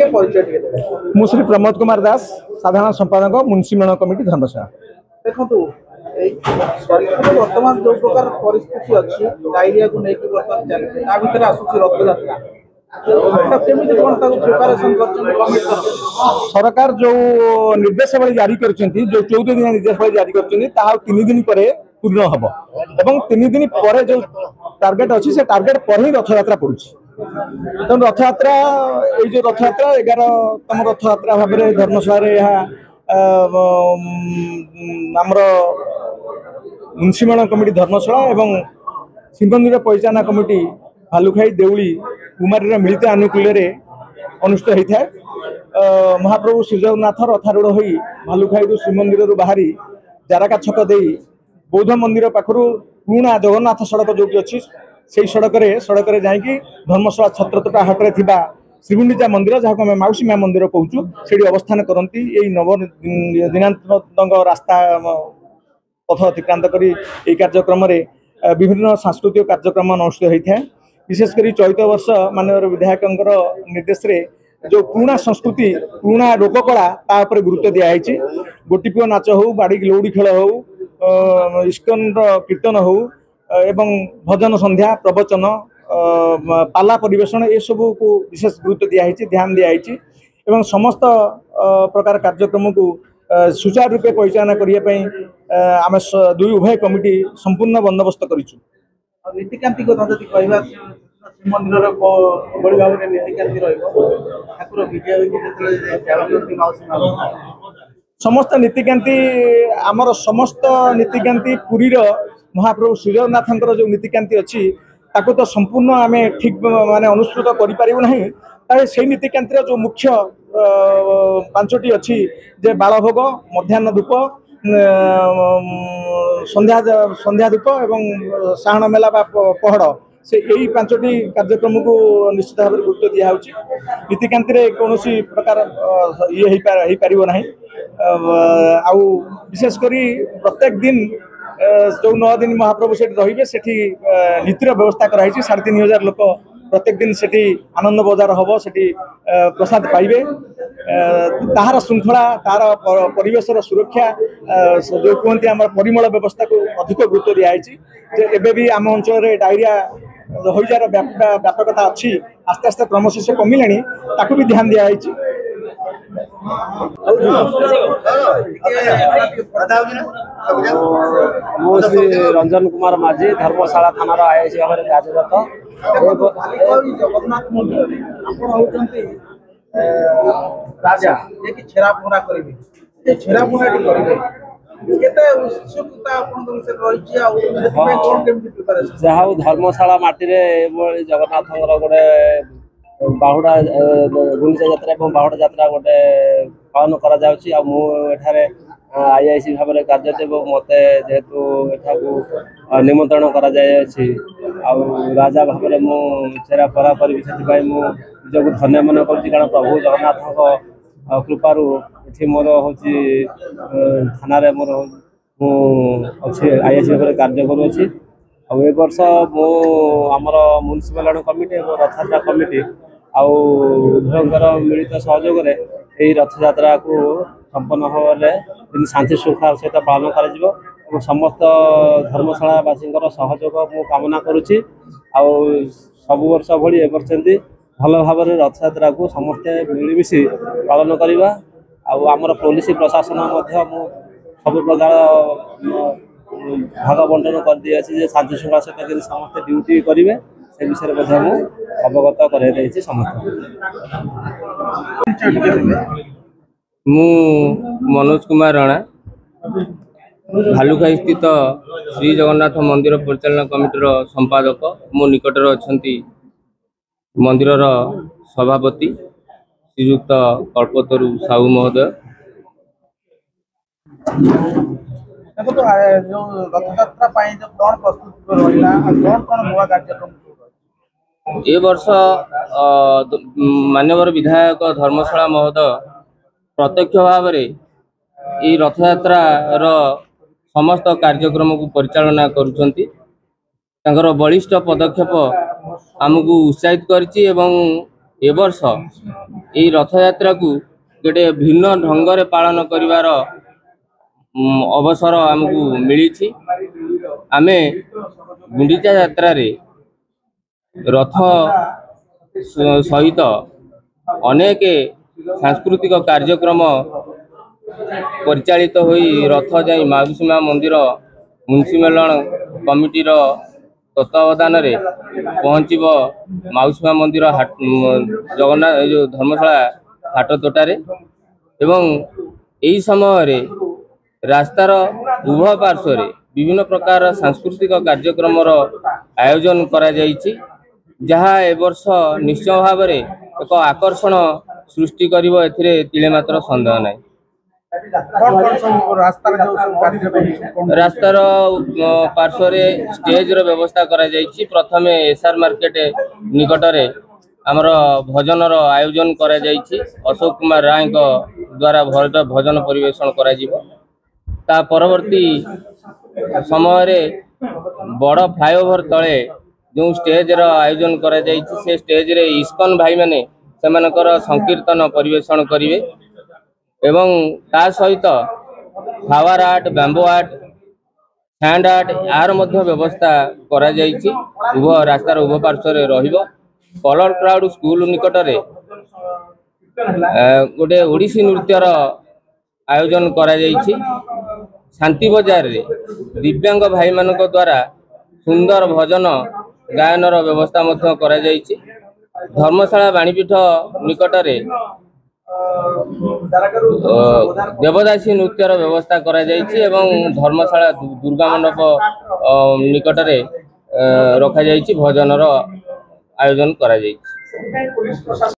मु श्री प्रमोद कुमार दास साधारण संपादक मुंशीमेल कमिटी धर्मशाला। देखो बर्तमान जो प्रकार परिस्थिति अच्छी डायरिया को लेकिन बर्तमान आसूसी सरकार जो निर्देशावली जारी कर जो 14 दिन निर्देशावली जारी कर 3 दिन पर पूर्ण हम एवं 3 दिन पर जो टार्गेट अच्छी से टार्गेट पर ही रथयात्रा पड़ुछि। तेणु रथयात्रा ये रथयात्रा 11तम रथयात्रा भाव में धर्मशाला आमर मुंशीमेल कमिटी धर्मशाला एवं शिवमंदिर परिचालना कमिटी भालुखाई देउली कुमारी मिलित आनुकूल्य अनुष्ठित होता है। महाप्रभु श्रीजगन्नाथ रथारूढ़ हो भालुखाई श्रीमंदिर बाहरी जाराका छक दे बौद्ध मंदिर पाखर पुराणा जगन्नाथ सड़क जो अच्छी से सड़क जाकि धर्मशाला छत्रतोटा हाटे थिबा श्रीगुंडीचा मंदिर जहाँ आम मौसी माँ मंदिर कहूँ से अवस्थान करती यही नव दिनांत रास्ता पथ अतिक्रांत कर कार्यक्रम विभिन्न सांस्कृतिक कार्यक्रम अनुष्ठित होता है। विशेषकर चलित वर्ष माननीय विधायक निर्देश रे जो पुराणा संस्कृति पुराणा लोककला तापर गुरुत्व दिखाई गोटीपुଅ नाच हो बाड़ी लौड़ी खेल हो इस्कन कीर्तन हो एवं भजन संध्या प्रवचन पाला परिवेशन ये सब को विशेष गुरुत्व दिखाई ध्यान दिखाई एवं समस्त प्रकार कार्यक्रम को सुचारू रूपे परिचालना करने आम दुई उभय कमिटी संपूर्ण बंदोबस्त करिछु। नीतिकांति को कहवा श्रीमंदिर बड़ी भाव में नीतिकांति ठाकुर विजय समस्त नीतिकांति आमर समस्त नीतिकांति पुरी महाप्रभु श्रीजगन्नाथ जो नीतिकांति अच्छी ताको तो संपूर्ण आम ठीक माने अनुसृत करें से नीतिकांतिर जो मुख्य 5टी अच्छी जे बालभोग मध्याह्न धूप संध्या धूप एवं साहण मेला पहड़ से यही 5टी कार्यक्रम को निश्चित भाव गुरुत्व दिखाई नीतिकांति कौन प्रकार ये पार ना आउ विशेषकर प्रत्येक दिन जो 9 दिन महाप्रभु से रही नीतिर व्यवस्था कराई 3500 लोक प्रत्येक दिन से आनंद बजार हम से प्रसाद पाइबे ताहार श्रृंखला तार परिवेशर सुरक्षा जो कहते आम परिमल व्यवस्था को अधिक गुरुत्व दिखाई एवं भी आम अंचल डायरिया हईजार व्यापकता अच्छी आस्ते आस्ते क्रमशः कमिलानी ताकू भी ध्यान दिखाई। श्री रंजन कुमार माझी धर्मशाला थाना आईआईसी भाव में कार्यरत जगन्नाथ मंदिर राजा ये छेरा पोरा करेंगे छेरा पोरा करेंगे जहा धर्मशाला माटी जगन्नाथ गोटे बाहुड़ा गुंडीचा यात्रा और बाहुड़ा यात्रा गोटे पालन कर आईआईसी भाव में कार्यरत मत जेहेतु एठाकू निमंत्रण कर राजा भाव में छेरा परा करी से निजक धन्य मन कर कारण प्रभु जगन्नाथ कृपार ये मोर हूँ थाना मोर अच्छे आईआईसी भाव में कार्य करुँच ए वर्ष आमर म्युनिसिपल कमिटी और रथयात्रा कमिटी उभयंकर मिलित सहयोग में रथयात्रा को संपन्न भाव शांति श्रृंखला सहित पालन कर समस्त धर्मशालावासी सहयोग मु कामना करुच्ची सब वर्ष भली ए वर्ष भल भाव में रथयात्रा को समस्ते मिलमिशि पालन करवा आमर पुलिस प्रशासन सब प्रकार भाग बंटन कर दी जे शांति श्रृंखला सहित समस्त ड्यूटी करेंगे से विषय में अवगत कर समस्त मु मनोज कुमार राणा भालुखाई स्थित श्री जगन्नाथ मंदिर परिचालना कमिटीर संपादक मो निकटर अच्छा मंदिर सभापति श्रीयुक्त कल्पतरु साहू महोदय ए वर्ष मान्यवर विधायक धर्मशाला महोदय प्रत्यक्ष भाव में रथयात्रा समस्त कार्यक्रम को परिचालना कर बलिष्ठ पदक्षेप आमको उत्साहित कर ए वर्ष यही रथयात्रा को गोटे भिन्न ढंग पालन करिवार अवसर आमको मिली। आमे गुंडीचा यात्रा रे रथ सहित अनेक सांस्कृतिक कार्यक्रम परिचालित होई रथ जाई माउसीमा मंदिर म्युनिसिपल कमिटीर तत्वावधान रे पहुँचब माउसीमा मंदिर जगन्नाथ जो धर्मशाला हाट तोटारे एवं यही समय रास्तार उभय पार्श्व विभिन्न प्रकार सांस्कृतिक कार्यक्रम आयोजन करा जायछि, जहाँ ए वर्ष निश्चय भाव में एक आकर्षण सृष्टि करिवो एथिरे तिले मात्र संदेह नहीं। रास्तार पार्श्व स्टेज रो व्यवस्था करा जायछि। प्रथमे एसआर मार्केट निकटरे आमर भजन आयोजन करा जायछि। अशोक कुमार राय द्वारा भजन परिवेषण करा जिवो। ता परवर्ती समय बड़ फ्लाईओवर तले जो स्टेज रो आयोजन करा जायछि से स्टेज रे इस्कन भाई माने सेमानकर संकीर्तन परिवेषण करिवे एवं ता सहित flower art bamboo art hand art यार मध्य व्यवस्था करा जायछि। उभय रास्तार उभय पार्श्व रे रहिबो। कलर क्राउड स्कूल निकटरे गोटे ओडिसी नृत्यर आयोजन करा जायछि। शांति बजार रे दिव्यांग भाई मानक द्वारा सुंदर भजन गायनर व्यवस्था मध्य करा जायछि। धर्मशाला बाणीपीठ निकटरे देवदासी नृत्यर व्यवस्था करा जायछि एवं धर्मशाला दुर्गा मंडप निकटरे रखा जायछि भजनर आयोजन करा जायछि।